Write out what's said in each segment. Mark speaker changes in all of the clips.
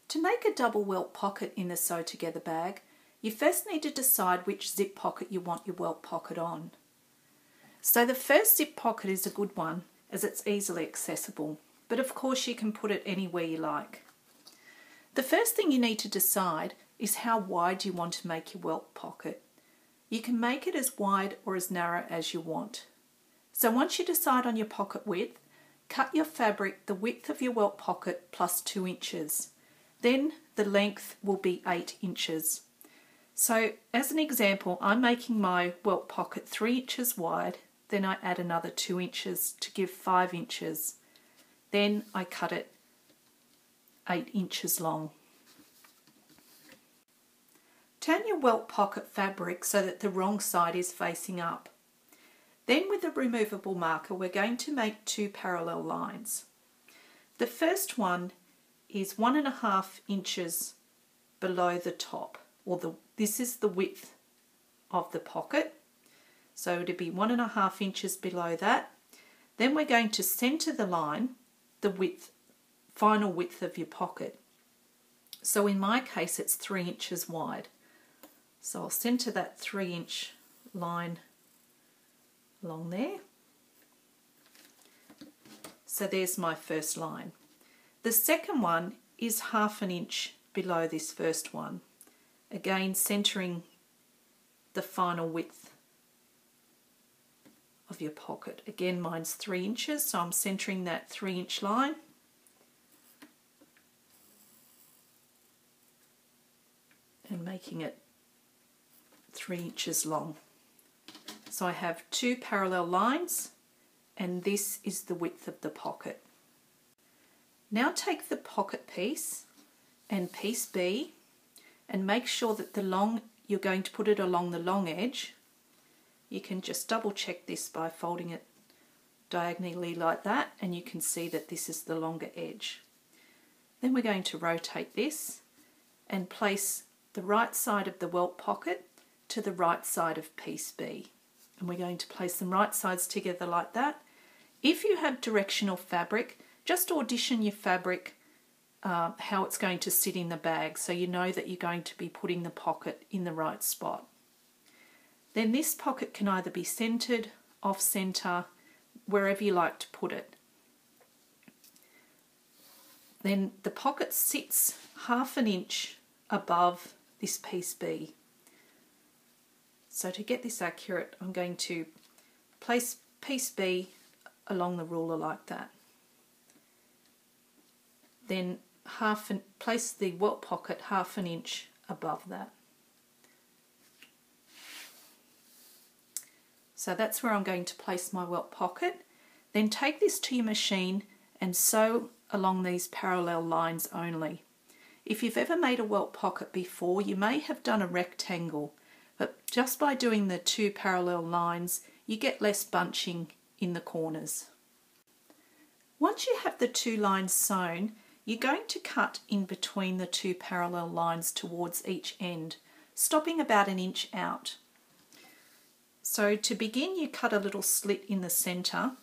Speaker 1: To make a double welt pocket in the sew together bag, you first need to decide which zip pocket you want your welt pocket on. So the first zip pocket is a good one as it's easily accessible, but of course you can put it anywhere you like. The first thing you need to decide is how wide you want to make your welt pocket. You can make it as wide or as narrow as you want. So once you decide on your pocket width, cut your fabric the width of your welt pocket plus 2 inches. Then the length will be 8 inches. So as an example, I'm making my welt pocket 3 inches wide, then I add another 2 inches to give 5 inches. Then I cut it 8 inches long. Turn your welt pocket fabric so that the wrong side is facing up. Then with a removable marker we're going to make 2 parallel lines. The first one is 1.5 inches below the top, or this is the width of the pocket. So it'll be 1.5 inches below that. Then we're going to centre the line, the width, final width of your pocket. So in my case it's 3 inches wide. So I'll centre that 3-inch line along there. So there's my first line. The second one is 1/2 inch below this first one. Again, centering the final width of your pocket. Again, mine's 3 inches, so I'm centering that 3-inch line. And making it 3 inches long. So I have 2 parallel lines, and this is the width of the pocket. Now take the pocket piece and piece B and make sure that you're going to put it along the long edge. You can just double check this by folding it diagonally like that, and you can see that this is the longer edge. Then we're going to rotate this and place the right side of the welt pocket to the right side of piece B. And we're going to place them right sides together like that. If you have directional fabric, just audition your fabric how it's going to sit in the bag so you know that you're going to be putting the pocket in the right spot. Then this pocket can either be centered, off center, wherever you like to put it. Then the pocket sits 1/2 inch above this piece B. So to get this accurate, I'm going to place piece B along the ruler like that. Then place the welt pocket 1/2 inch above that. So that's where I'm going to place my welt pocket. Then take this to your machine and sew along these parallel lines only. If you've ever made a welt pocket before, you may have done a rectangle, but just by doing the 2 parallel lines, you get less bunching in the corners. Once you have the 2 lines sewn, you're going to cut in between the 2 parallel lines towards each end, stopping about 1 inch out. So to begin, you cut a little slit in the centre.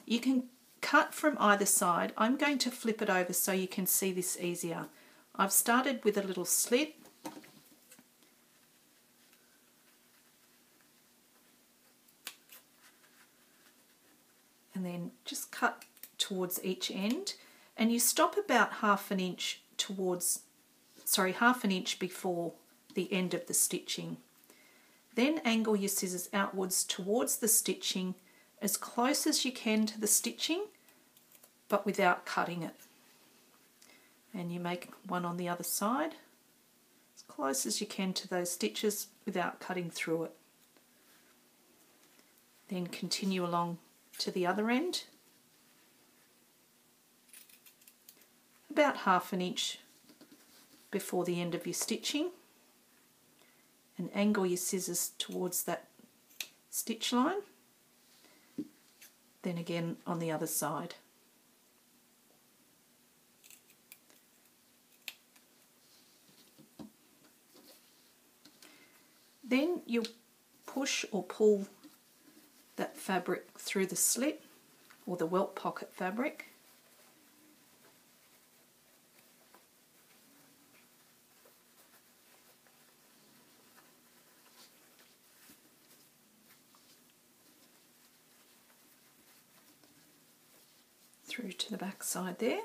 Speaker 1: You can cut from either side. I'm going to flip it over so you can see this easier. I've started with a little slit. And then just cut towards each end, and you stop about 1/2 inch towards, 1/2 inch before the end of the stitching. Then angle your scissors outwards towards the stitching as close as you can to the stitching, but without cutting it. And you make one on the other side, as close as you can to those stitches without cutting through it. Then continue along to the other end, about 1/2 inch before the end of your stitching, and angle your scissors towards that stitch line. Then again on the other side. Then you'll push or pull that fabric through the slit, or the welt pocket fabric. through to the back side there.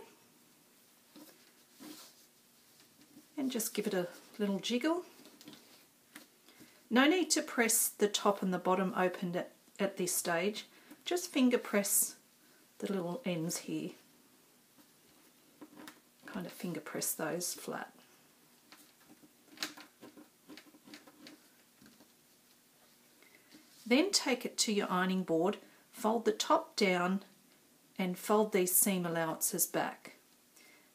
Speaker 1: And just give it a little jiggle. No need to press the top and the bottom open at this stage. Just finger press the little ends here. Kind of finger press those flat. Then take it to your ironing board, fold the top down and fold these seam allowances back.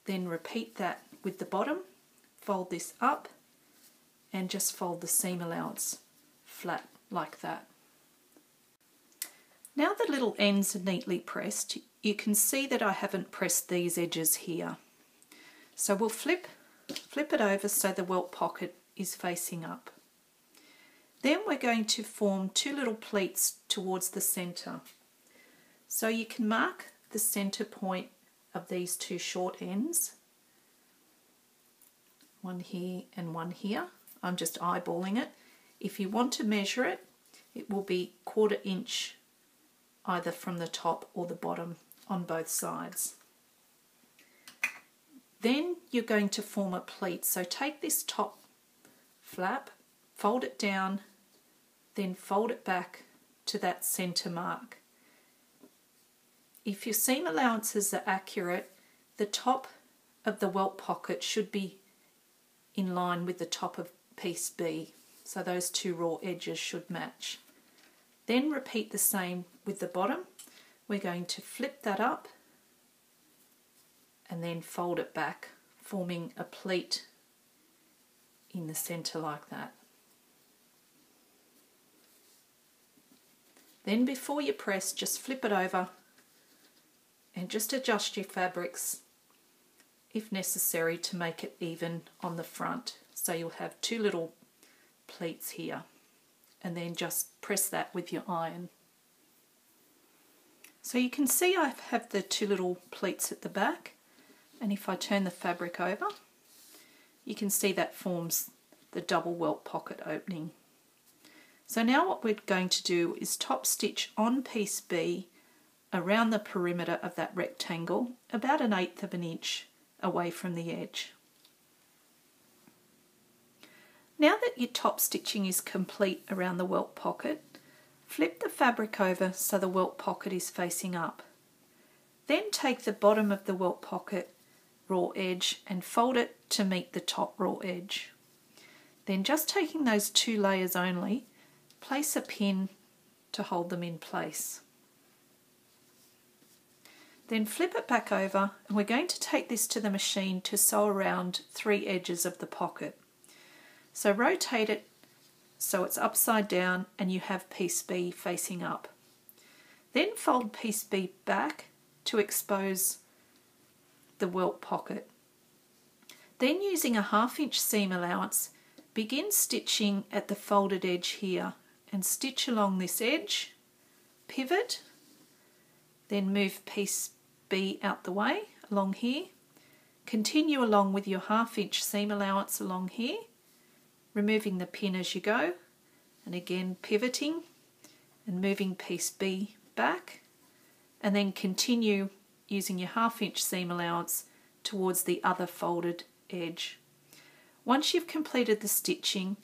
Speaker 1: Then repeat that with the bottom, fold this up and just fold the seam allowance flat like that. Now the little ends are neatly pressed, you can see that I haven't pressed these edges here. So we'll flip it over so the welt pocket is facing up. Then we're going to form two little pleats towards the centre. So you can mark the centre point of these two short ends. One here and one here. I'm just eyeballing it. If you want to measure it, it will be 1/4 inch either from the top or the bottom on both sides. Then you're going to form a pleat. So take this top flap, fold it down, then fold it back to that centre mark. If your seam allowances are accurate, the top of the welt pocket should be in line with the top of piece B. So those two raw edges should match. Then repeat the same with the bottom. We're going to flip that up and then fold it back, forming a pleat in the centre like that. Then before you press, just flip it over and just adjust your fabrics if necessary to make it even on the front. So you'll have two little pleats here, and then just press that with your iron. So you can see I have the two little pleats at the back, and if I turn the fabric over, you can see that forms the double welt pocket opening. So now what we're going to do is top stitch on piece B around the perimeter of that rectangle, about 1/8 of an inch away from the edge. Now that your top stitching is complete around the welt pocket, flip the fabric over so the welt pocket is facing up. Then take the bottom of the welt pocket raw edge and fold it to meet the top raw edge. Then just taking those two layers only, place a pin to hold them in place. Then flip it back over, and we're going to take this to the machine to sew around 3 edges of the pocket. So rotate it so it's upside down and you have piece B facing up. Then fold piece B back to expose the welt pocket. Then using a 1/2 inch seam allowance, begin stitching at the folded edge here and stitch along this edge, pivot, then move piece B out the way along here, continue along with your 1/2 inch seam allowance along here, removing the pin as you go, and again pivoting and moving piece B back, and then continue using your 1/2 inch seam allowance towards the other folded edge. Once you've completed the stitching,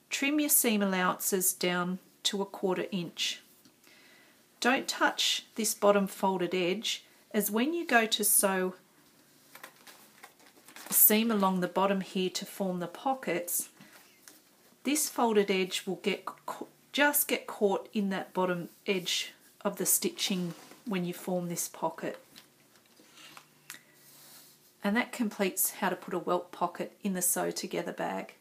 Speaker 1: trim your seam allowances down to 1/4 inch. Don't touch this bottom folded edge, as when you go to sew a seam along the bottom here to form the pockets, this folded edge will just get caught in that bottom edge of the stitching when you form this pocket. And that completes how to put a welt pocket in the Sew Together bag.